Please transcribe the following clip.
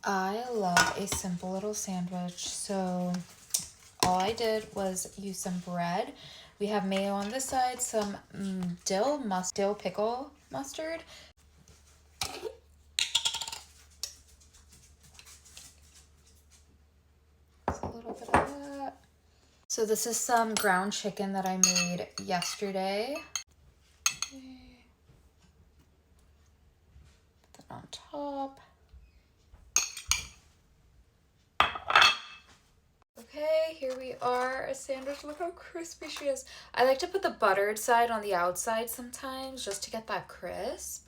I love a simple little sandwich, so all I did was use some bread. We have mayo on this side, some dill pickle mustard. A little bit of that. So this is some ground chicken that I made yesterday. Put that on top. Okay, here we are, a sandwich. Look how crispy she is. I like to put the buttered side on the outside sometimes just to get that crisp.